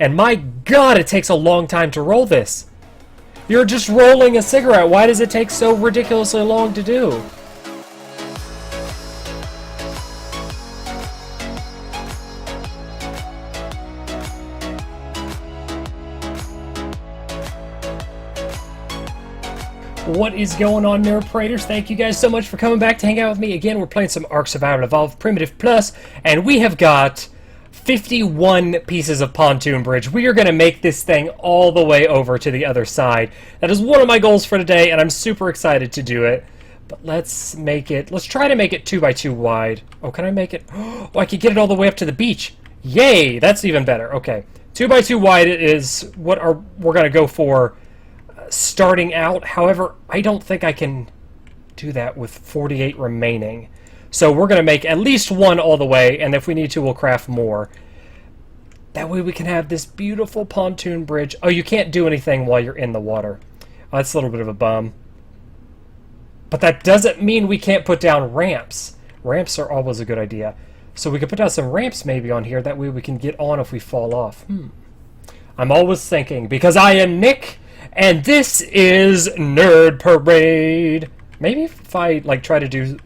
And my God, it takes a long time to roll this. You're just rolling a cigarette. Why does it take so ridiculously long to do? What is going on, Nerd Paraders? Thank you guys so much for coming back to hang out with me. Again, we're playing some ARK Survival Evolved Primitive Plus, and we have got 51 pieces of pontoon bridge. We are going to make this thing all the way over to the other side. That is one of my goals for today, and I'm super excited to do it. But let's try to make it 2x2 wide. Oh, can I make it? Oh, I can get it all the way up to the beach. Yay, that's even better. Okay, 2x2 wide is what we're going to go for starting out. However, I don't think I can do that with 48 remaining. So we're going to make at least one all the way, and if we need to, we'll craft more. That way we can have this beautiful pontoon bridge. Oh, you can't do anything while you're in the water. Oh, that's a little bit of a bum. But that doesn't mean we can't put down ramps. Ramps are always a good idea. So we could put down some ramps maybe on here. That way we can get on if we fall off. I'm always thinking, because I am Nick, and this is Nerd Parade. Maybe if I try to do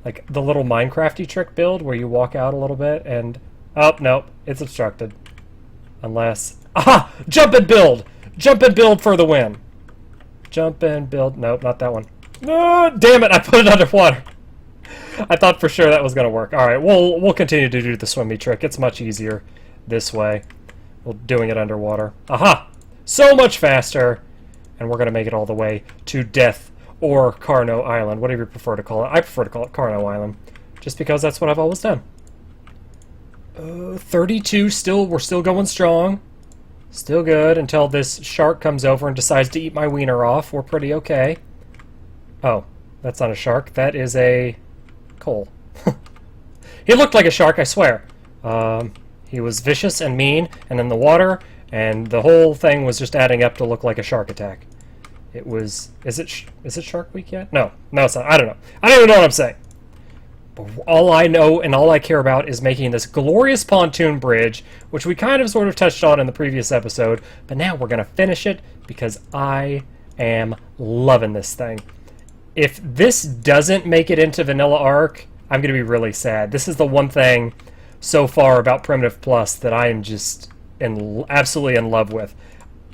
like the little Minecrafty trick build where you walk out a little bit and oh no, it's obstructed. Unless aha! Jump and build! Jump and build for the win. Jump and build. Nope, not that one. No, damn it, I put it underwater. I thought for sure that was gonna work. Alright, we'll continue to do the swimmy trick. It's much easier this way. We're doing it underwater. Aha! So much faster, and we're going to make it all the way to Death or Carno Island, whatever you prefer to call it. I prefer to call it Carno Island, just because that's what I've always done. 32, we're still going strong. Still good until this shark comes over and decides to eat my wiener off. We're pretty okay. Oh, that's not a shark. That is a coal. He looked like a shark, I swear. He was vicious and mean and in the water, and the whole thing was just adding up to look like a shark attack. It was... Is it Shark Week yet? No, it's not. I don't know. I don't even know what I'm saying. But all I know and all I care about is making this glorious pontoon bridge, which we kind of sort of touched on in the previous episode, but now we're going to finish it because I am loving this thing. If this doesn't make it into Vanilla ARK, I'm going to be really sad. This is the one thing so far about Primitive Plus that I am just absolutely in love with.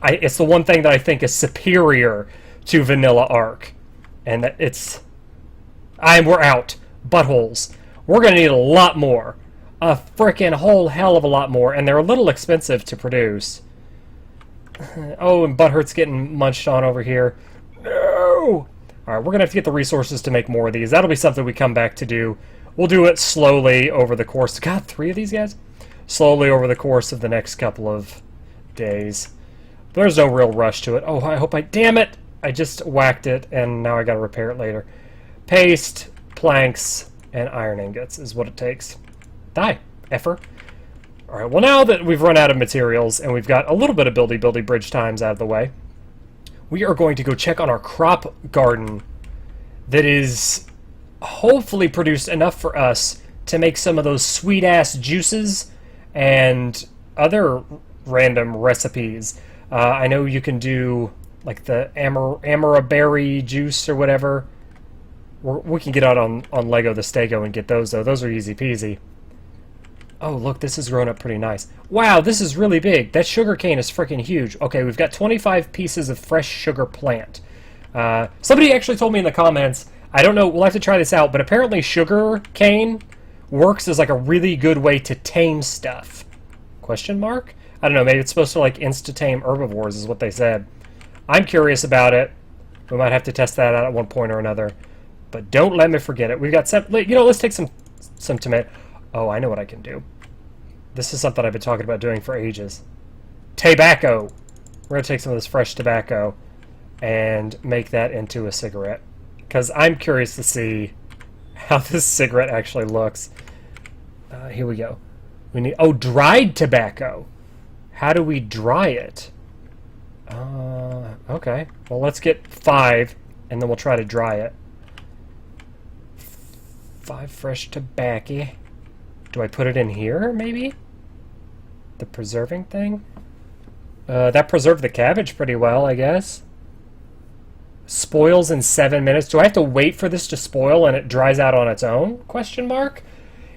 It's the one thing that I think is superior to Vanilla ARK, and that we're out. Buttholes. We're gonna need a lot more, a frickin' whole hell of a lot more, and they're a little expensive to produce. Oh, and Butthurt's getting munched on over here. No. All right, we're gonna have to get the resources to make more of these. That'll be something we come back to do. We'll do it slowly over the course. God, 3 of these guys? Slowly over the course of the next couple of days. There's no real rush to it. Oh, I hope damn it! I just whacked it, and now I gotta repair it later. Paste, planks, and iron ingots is what it takes. Die, effer. Alright, well now that we've run out of materials, and we've got a little bit of buildy bridge times out of the way, we are going to go check on our crop garden that is hopefully produced enough for us to make some of those sweet-ass juices and other random recipes. I know you can do like the Amara berry juice or whatever. We can get out on Lego the Stego and get those, though. Those are easy peasy. Oh, look, this has grown up pretty nice. Wow, this is really big. That sugar cane is freaking huge. Okay, we've got 25 pieces of fresh sugar plant. Somebody actually told me in the comments, I don't know, we'll have to try this out, but apparently sugar cane works as like a really good way to tame stuff. Question mark? I don't know, maybe it's supposed to like insta-tame herbivores is what they said. I'm curious about it. We might have to test that out at one point or another. But don't let me forget it. We've got let's take some tomato. Oh, I know what I can do. This is something I've been talking about doing for ages. Tobacco. We're going to take some of this fresh tobacco and make that into a cigarette. Because I'm curious to see how this cigarette actually looks. Here we go. We need... Oh, dried tobacco. How do we dry it? Okay. Well, let's get 5, and then we'll try to dry it. 5 fresh tobacco. Do I put it in here, maybe? The preserving thing? That preserved the cabbage pretty well, I guess. Spoils in 7 minutes. Do I have to wait for this to spoil and it dries out on its own? Question mark?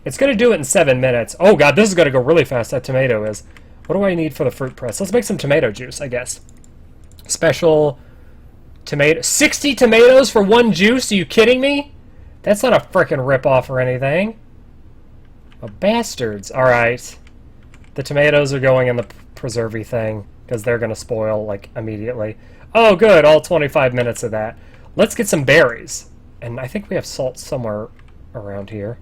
It's going to do it in 7 minutes. Oh god, this is going to go really fast, that tomato is. What do I need for the fruit press? Let's make some tomato juice, I guess. Special tomato. 60 tomatoes for one juice? Are you kidding me? That's not a frickin' ripoff or anything. Oh, bastards. Alright. The tomatoes are going in the preservey thing, because they're going to spoil, like, immediately. Oh, good. All 25 minutes of that. Let's get some berries. And I think we have salt somewhere around here.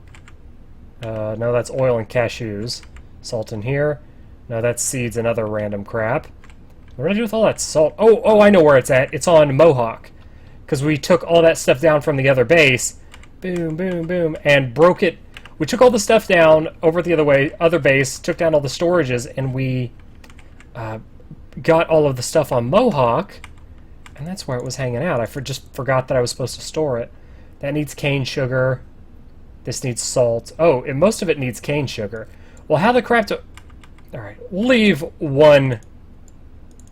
No, that's oil and cashews. Salt in here. No, that's seeds and other random crap. What do I do with all that salt? Oh, I know where it's at. It's on Mohawk. Because we took all that stuff down from the other base. Boom, boom, boom. And broke it. We took all the stuff down over the other base, took down all the storages, and we got all of the stuff on Mohawk. And that's where it was hanging out. I just forgot that I was supposed to store it. That needs cane sugar. This needs salt. Oh, and most of it needs cane sugar. Well, how the crap do... Alright, we'll leave one...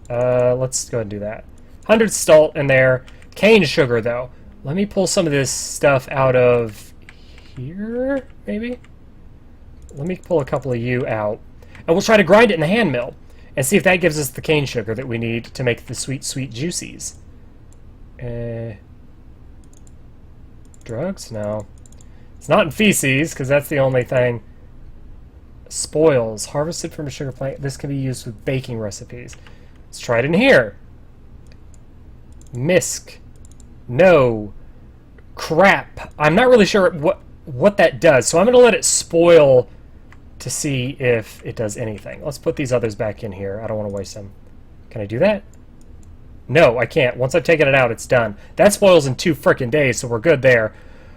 let's go ahead and do that. 100 salt in there. Cane sugar, though. Let me pull some of this stuff out of here, maybe? Let me pull a couple of you out. And we'll try to grind it in the hand mill. And see if that gives us the cane sugar that we need to make the sweet, sweet juicies. Drugs? No. It's not in feces, because that's the only thing. Spoils. Harvested from a sugar plant. This can be used with baking recipes. Let's try it in here. Misk. No. Crap. I'm not really sure what that does, so I'm going to let it spoil to see if it does anything. Let's put these others back in here. I don't want to waste them. Can I do that? No, I can't. Once I've taken it out, it's done. That spoils in 2 frickin' days, so we're good there.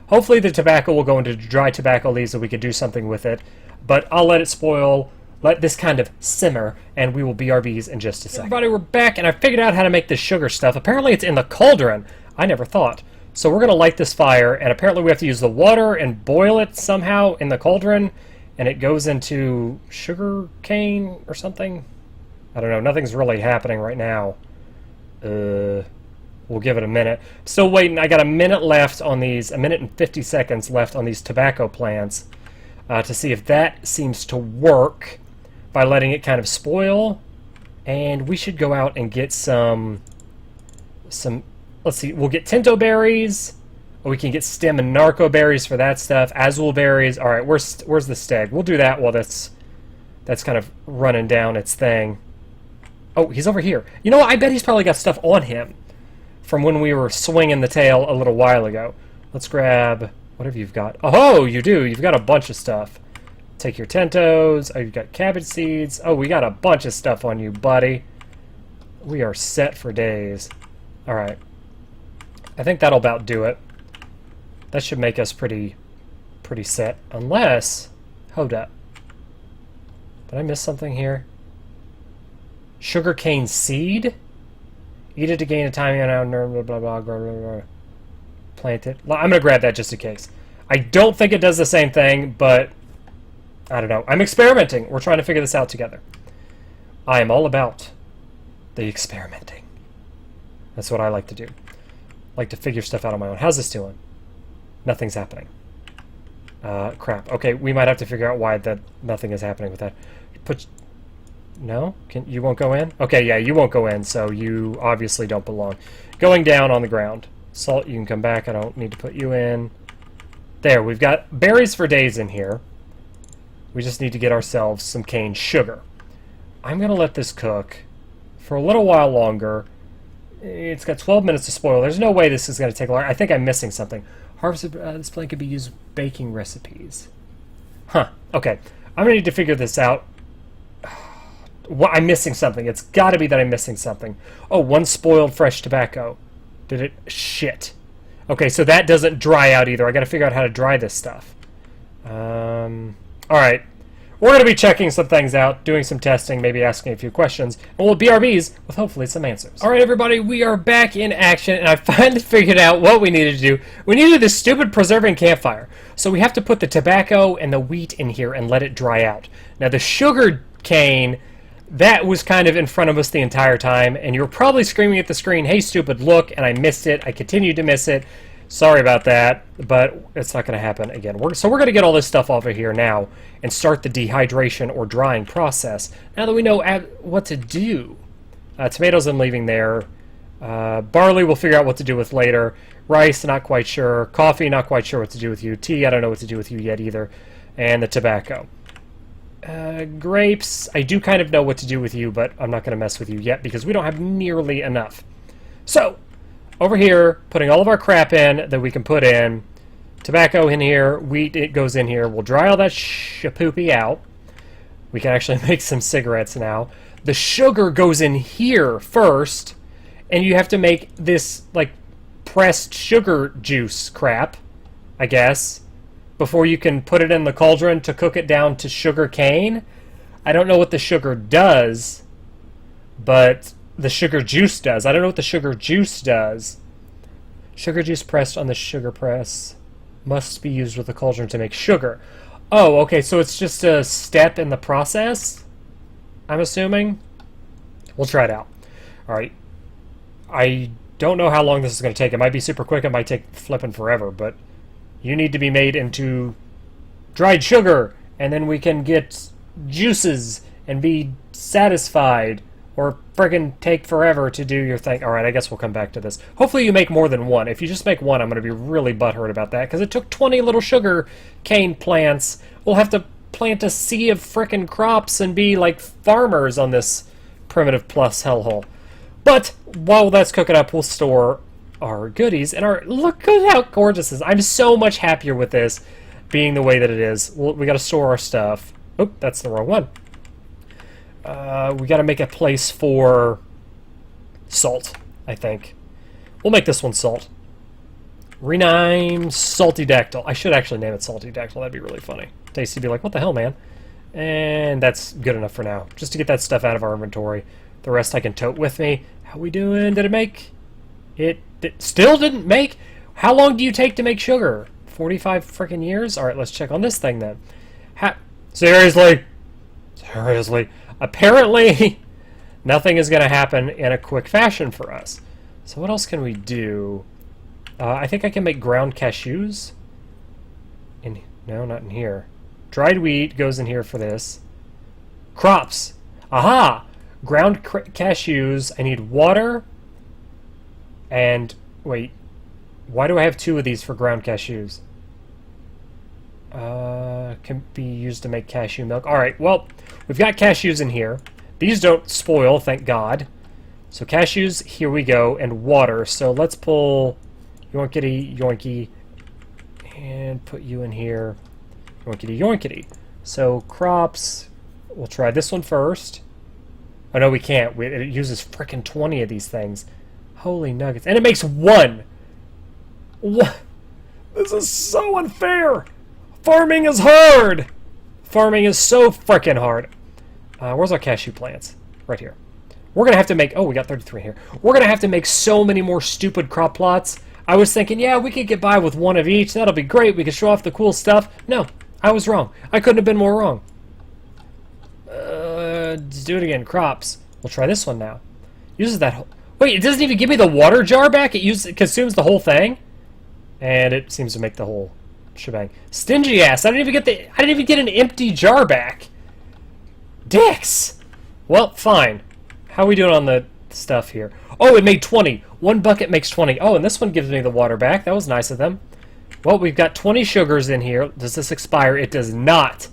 Hopefully the tobacco will go into dry tobacco leaves so we can do something with it. But I'll let it spoil, let this kind of simmer, and we will BRBs in just a second. Everybody, we're back, and I figured out how to make this sugar stuff. Apparently it's in the cauldron. I never thought. So we're going to light this fire, and apparently we have to use the water and boil it somehow in the cauldron, and it goes into sugar cane or something. I don't know. Nothing's really happening right now. We'll give it a minute. Still waiting. I got a minute left on these, a minute and 50 seconds left on these tobacco plants to see if that seems to work by letting it kind of spoil. And we should go out and get some let's see, we'll get Tinto berries, or we can get stem and narco berries for that stuff, azul berries. All right, where's the steg? We'll do that while that's kind of running down its thing. Oh, he's over here. You know what? I bet he's probably got stuff on him from when we were swinging the tail a little while ago. Let's grab whatever you've got. Oh, you do. You've got a bunch of stuff. Take your tentos. Oh, you've got cabbage seeds. Oh, we got a bunch of stuff on you, buddy. We are set for days. All right. I think that'll about do it. That should make us pretty set. Unless... Hold up. Did I miss something here? Sugarcane seed? Eat it to gain a time, blah, blah, blah, blah, blah, blah. Plant it. I'm going to grab that just in case. I don't think it does the same thing, but I don't know. I'm experimenting. We're trying to figure this out together. I am all about the experimenting. That's what I like to do. I like to figure stuff out on my own. How's this doing? Nothing's happening. Crap. Okay, we might have to figure out why nothing is happening with that. No? You won't go in? Okay, yeah, you won't go in, so you obviously don't belong. Going down on the ground. Salt, you can come back. I don't need to put you in. There, we've got berries for days in here. We just need to get ourselves some cane sugar. I'm going to let this cook for a little while longer. It's got 12 minutes to spoil. There's no way this is going to take long. I think I'm missing something. Harvested, this plant could be used with baking recipes. Huh, okay. I'm going to need to figure this out. I'm missing something. It's got to be that I'm missing something. Oh, one spoiled fresh tobacco. Did it? Shit. Okay, so that doesn't dry out either. I got to figure out how to dry this stuff. All right. We're going to be checking some things out, doing some testing, maybe asking a few questions, and we'll BRBs with hopefully some answers. All right, everybody, we are back in action, and I finally figured out what we needed to do. We needed this stupid preserving campfire. So we have to put the tobacco and the wheat in here and let it dry out. Now, the sugar cane... that was kind of in front of us the entire time, and you were probably screaming at the screen, "Hey, stupid, look," and I missed it. I continued to miss it. Sorry about that, but it's not going to happen again. So we're going to get all this stuff off of here now and start the dehydration or drying process. Now that we know what to do. Tomatoes I'm leaving there. Barley we'll figure out what to do with later. Rice, not quite sure. Coffee, not quite sure what to do with you. Tea, I don't know what to do with you yet either. And the tobacco. Grapes, I do kind of know what to do with you, but I'm not going to mess with you yet because we don't have nearly enough. So, over here, putting all of our crap in that we can put in. Tobacco in here, wheat, it goes in here. We'll dry all that shapoopy out. We can actually make some cigarettes now. The sugar goes in here first, and you have to make this, like, pressed sugar juice crap, I guess, before you can put it in the cauldron to cook it down to sugar cane. I don't know what the sugar does, but the sugar juice does. I don't know what the sugar juice does. Sugar juice pressed on the sugar press must be used with the cauldron to make sugar. Oh, okay, so it's just a step in the process, I'm assuming. We'll try it out. Alright. I don't know how long this is going to take. It might be super quick. It might take flipping forever, but you need to be made into dried sugar, and then we can get juices and be satisfied, or friggin' take forever to do your thing. Alright, I guess we'll come back to this. Hopefully you make more than one. If you just make one, I'm going to be really butthurt about that, because it took 20 little sugar cane plants. We'll have to plant a sea of frickin' crops and be like farmers on this primitive plus hellhole. But while that's cooking up, we'll store our goodies and our... Look at how gorgeous this is. I'm so much happier with this being the way that it is. We got to store our stuff. Oop, that's the wrong one. We got to make a place for salt, I think. We'll make this one salt. Rename Salty Dactyl. I should actually name it Salty Dactyl. That'd be really funny. Tasty be like, what the hell, man? And that's good enough for now. Just to get that stuff out of our inventory. The rest I can tote with me. How we doing? Did it make? It still didn't make? How long do you take to make sugar? 45 freaking years? Alright, let's check on this thing then. Seriously? Seriously? Apparently, nothing is going to happen in a quick fashion for us. So what else can we do? I think I can make ground cashews. No, not in here. Dried wheat goes in here for this. Crops. Aha! Ground cashews. I need water. And, wait. Why do I have 2 of these for ground cashews? Can be used to make cashew milk. Alright, well, we've got cashews in here. These don't spoil, thank God. So cashews, here we go, and water. So let's pull yoinkity, yoinky, and put you in here. Yoinkity, yoinkity. So crops, we'll try this one first. Oh, no, we can't. It uses frickin' 20 of these things. Holy nuggets. And it makes 1! What? This is so unfair! Farming is hard! Farming is so frickin' hard. Where's our cashew plants? Right here. We're gonna have to make... Oh, we got 33 here. We're gonna have to make so many more stupid crop plots. I was thinking, yeah, we could get by with 1 of each. That'll be great. We could show off the cool stuff. No, I was wrong. I couldn't have been more wrong. Let's do it again. Crops. We'll try this one now. Uses that whole... Wait, it doesn't even give me the water jar back? It consumes the whole thing? And it seems to make the whole shebang. Stingy ass. I didn't even get an empty jar back. Dicks. Well, fine. How are we doing on the stuff here? Oh, it made 20. 1 bucket makes 20. Oh, and this one gives me the water back. That was nice of them. Well, we've got 20 sugars in here. Does this expire? It does not.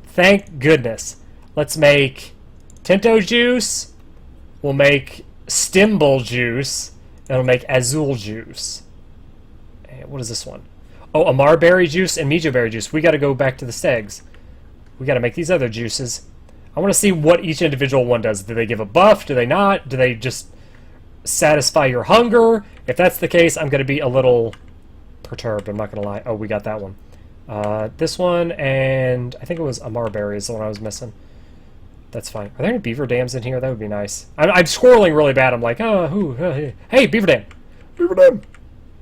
Thank goodness. Let's make Tinto juice. We'll make Stimble juice. And we'll make Azul juice. And what is this one? Oh, Amar berry juice and Mijo berry juice. We got to go back to the stegs. We got to make these other juices. I want to see what each individual one does. Do they give a buff? Do they not? Do they just satisfy your hunger? If that's the case, I'm going to be a little perturbed. I'm not going to lie. Oh, we got that one. This one, and I think it was Amar berry is the one I was missing. That's fine. Are there any beaver dams in here? That would be nice. I'm squirreling really bad. I'm like, hey, beaver dam. Beaver dam.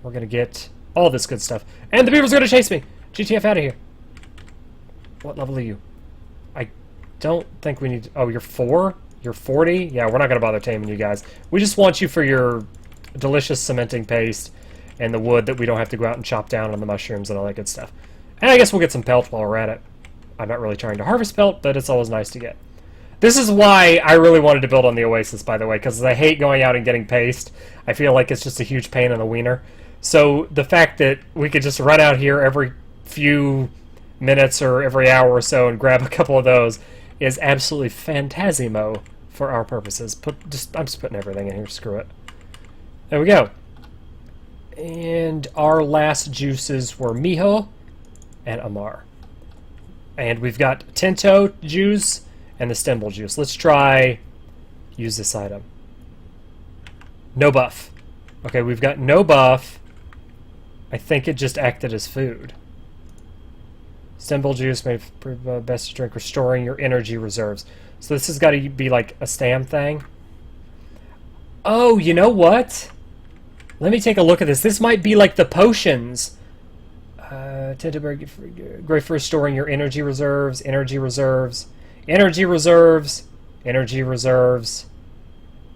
We're going to get all this good stuff. And the beaver's going to chase me. GTF out of here. What level are you? I don't think we need... Oh, you're 4? You're 40? Yeah, we're not going to bother taming you guys. We just want you for your delicious cementing paste and the wood that we don't have to go out and chop down on the mushrooms and all that good stuff. And I guess we'll get some pelt while we're at it. I'm not really trying to harvest pelt, but it's always nice to get. This is why I really wanted to build on the Oasis, by the way, because I hate going out and getting paste. I feel like it's just a huge pain in the wiener. So the fact that we could just run out here every few minutes or every hour or so and grab a couple of those is absolutely fantasimo for our purposes. I'm just putting everything in here. Screw it. There we go. And our last juices were Miho and Amar. And we've got Tinto juice and the Stemble juice. Let's try use this item. No buff. Okay, we've got no buff. I think it just acted as food. Stemble juice may prove best to drink, restoring your energy reserves. So this has got to be like a stam thing. Oh, you know what? Let me take a look at this. This might be like the potions. Great for restoring your energy reserves, energy reserves, energy reserves, energy reserves,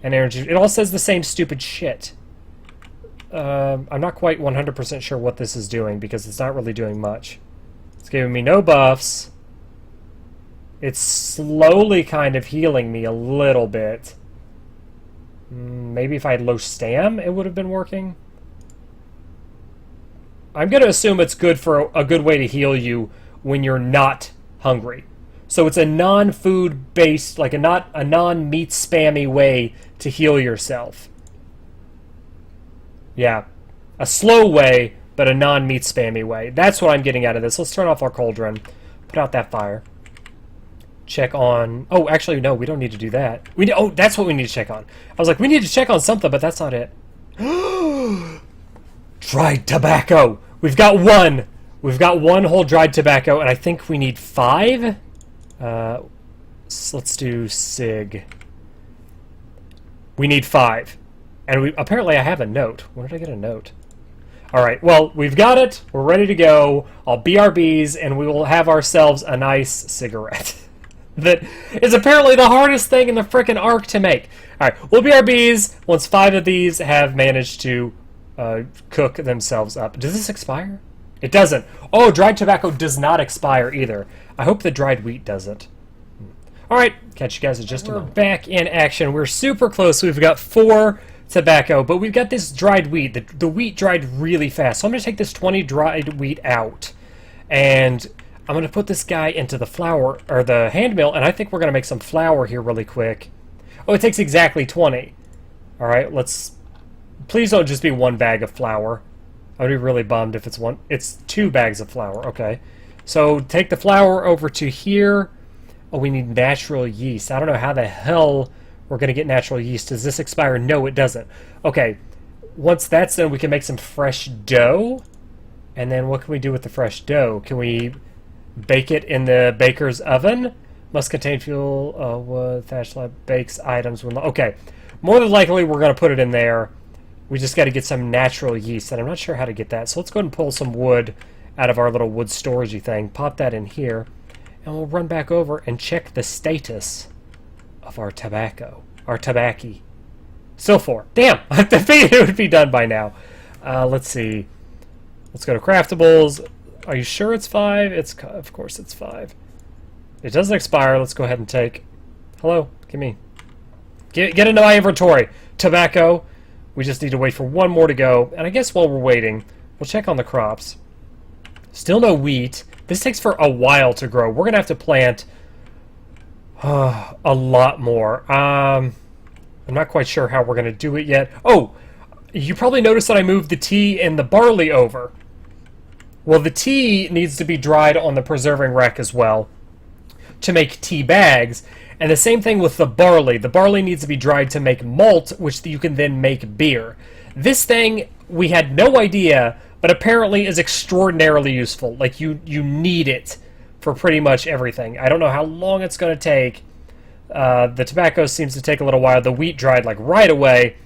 and energy. It all says the same stupid shit. I'm not quite 100% sure what this is doing because it's not really doing much. It's giving me no buffs. It's slowly kind of healing me a little bit. Maybe if I had low stam, it would have been working. I'm going to assume it's good for a good way to heal you when you're not hungry. So it's a non-food based, like a non-meat spammy way to heal yourself. Yeah, a slow way, but a non-meat spammy way. That's what I'm getting out of this. Let's turn off our cauldron, put out that fire. Check on... Oh, actually, no, we don't need to do that. Oh, that's what we need to check on. I was like, we need to check on something, but that's not it. Dried tobacco! We've got one! We've got one whole dried tobacco, and I think we need 5? So let's do Sig. We need 5. And apparently I have a note. Where did I get a note? Alright, well, we've got it. We're ready to go. I'll BRBs, and we will have ourselves a nice cigarette. That is apparently the hardest thing in the frickin' ARK to make. Alright, we'll BRBs once 5 of these have managed to cook themselves up. Does this expire? It doesn't. Oh, dried tobacco does not expire either. I hope the dried wheat doesn't. Alright, catch you guys in just a moment. We're back in action. We're super close. We've got 4 tobacco, but we've got this dried wheat. The wheat dried really fast. So I'm going to take this 20 dried wheat out, and I'm going to put this guy into the flour, or the hand mill, and I think we're going to make some flour here really quick. Oh, it takes exactly 20. Alright, let's... Please don't just be 1 bag of flour. I would be really bummed if it's 2 bags of flour. Okay. So take the flour over to here. Oh, we need natural yeast. I don't know how the hell we're going to get natural yeast. Does this expire? No, it doesn't. Okay. Once that's done, we can make some fresh dough. And then what can we do with the fresh dough? Can we bake it in the baker's oven? Must contain fuel, wood, thatch lab, bakes items. Okay. More than likely, we're going to put it in there. We just got to get some natural yeast, and I'm not sure how to get that. So let's go ahead and pull some wood out of our little wood storagey thing. Pop that in here, and we'll run back over and check the status of our tobacco. Our tobacco. Still 4. Damn! I figured it would be done by now. Let's see. Let's go to craftables. Are you sure it's 5? Of course it's 5. It doesn't expire. Let's go ahead and take... Hello? Give me... Get into my inventory. Tobacco. We just need to wait for 1 more to go. And I guess while we're waiting, we'll check on the crops. Still no wheat. This takes for a while to grow. We're going to have to plant a lot more. I'm not quite sure how we're going to do it yet. Oh, you probably noticed that I moved the tea and the barley over. Well, the tea needs to be dried on the preserving rack as well to make tea bags. And the same thing with the barley. The barley needs to be dried to make malt, which you can then make beer. This thing, we had no idea, but apparently is extraordinarily useful. Like, you need it for pretty much everything. I don't know how long it's going to take. The tobacco seems to take a little while. The wheat dried, like, right away.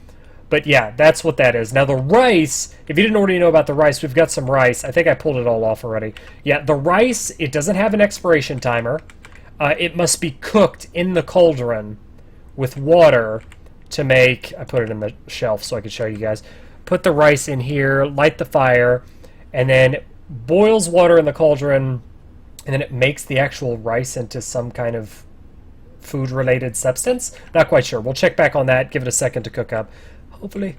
But yeah, that's what that is. Now, the rice, if you didn't already know about the rice, we've got some rice. I think I pulled it all off already. Yeah, the rice, it doesn't have an expiration timer. It must be cooked in the cauldron with water to make... I put it in the shelf so I could show you guys. Put the rice in here, light the fire, and then boils water in the cauldron, and then it makes the actual rice into some kind of food-related substance. Not quite sure. We'll check back on that, give it a second to cook up. Hopefully,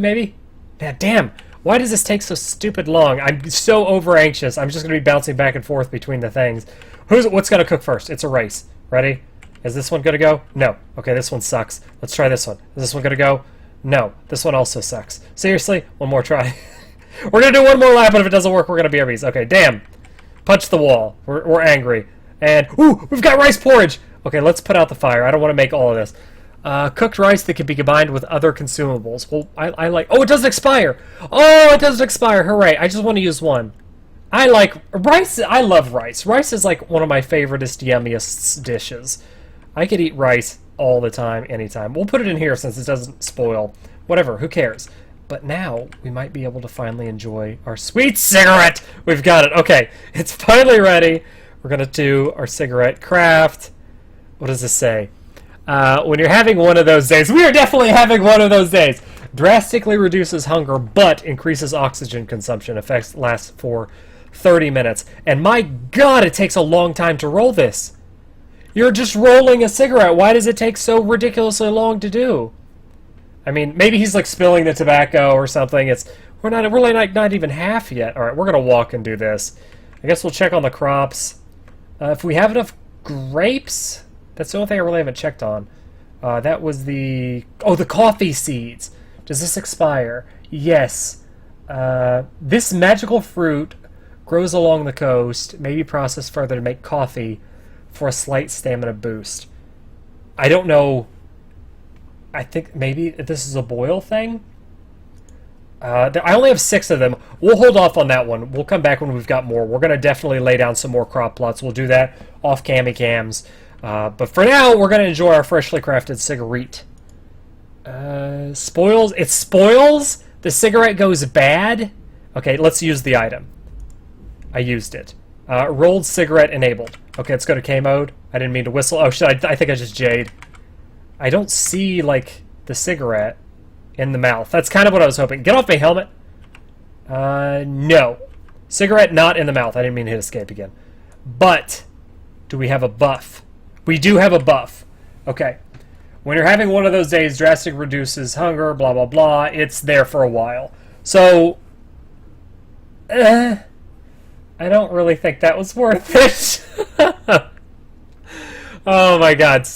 maybe. Man, damn. Why does this take so stupid long? I'm so over-anxious. I'm just going to be bouncing back and forth between the things. What's going to cook first? It's a rice. Ready? Is this one going to go? No. Okay, this one sucks. Let's try this one. Is this one going to go? No. This one also sucks. Seriously? One more try. We're going to do one more lap, and if it doesn't work, we're going to BRBs. Okay, damn. Punch the wall. We're angry. And, ooh, we've got rice porridge! Okay, let's put out the fire. I don't want to make all of this. Cooked rice that can be combined with other consumables. Well, I like... Oh, it doesn't expire! Oh, it doesn't expire! Hooray! I just want to use one. I like... Rice... I love rice. Rice is like one of my favoriteest, yummiest dishes. I could eat rice all the time, anytime. We'll put it in here since it doesn't spoil. Whatever, who cares? But now, we might be able to finally enjoy our sweet cigarette! We've got it. Okay, it's finally ready. We're going to do our cigarette craft. What does this say? When you're having one of those days, we are definitely having one of those days. Drastically reduces hunger, but increases oxygen consumption. Effects last for 30 minutes. And my God, it takes a long time to roll this. You're just rolling a cigarette. Why does it take so ridiculously long to do? I mean, maybe he's like spilling the tobacco or something. We're not even half yet. All right, we're gonna walk and do this. I guess we'll check on the crops. If we have enough grapes, that's the only thing I really haven't checked on. That was the coffee seeds. Does this expire? Yes. This magical fruit grows along the coast, may be processed further to make coffee for a slight stamina boost. I don't know. I think maybe this is a boil thing. I only have 6 of them. We'll hold off on that one. We'll come back when we've got more. We're going to definitely lay down some more crop plots. We'll do that off Cammy Cams. But for now, we're going to enjoy our freshly crafted cigarette. Spoils? It spoils? The cigarette goes bad? Okay, let's use the item. I used it. Rolled cigarette enabled. Okay, let's go to K mode. I didn't mean to whistle. Oh, shit, I think I just jade. I don't see, like, the cigarette in the mouth. That's kind of what I was hoping. Get off my helmet. No. Cigarette not in the mouth. I didn't mean to hit escape again. But, do we have a buff? We do have a buff. Okay. When you're having one of those days, drastic reduces hunger, blah, blah, blah. It's there for a while. So, I don't really think that was worth it. Oh my God,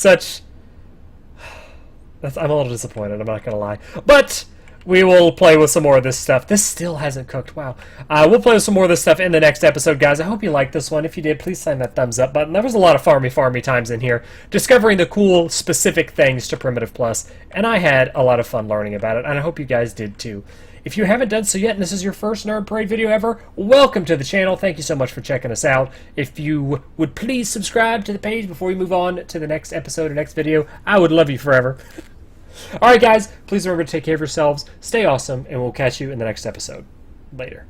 I'm a little disappointed, I'm not going to lie. But we will play with some more of this stuff. This still hasn't cooked, wow. We'll play with some more of this stuff in the next episode, guys. I hope you liked this one. If you did, please slam that thumbs up button. There was a lot of farmy times in here, discovering the cool, specific things to Primitive Plus, and I had a lot of fun learning about it, and I hope you guys did too. If you haven't done so yet, and this is your first Nerd Parade video ever, welcome to the channel. Thank you so much for checking us out. If you would please subscribe to the page before we move on to the next episode or next video, I would love you forever. Alright guys, please remember to take care of yourselves, stay awesome, and we'll catch you in the next episode. Later.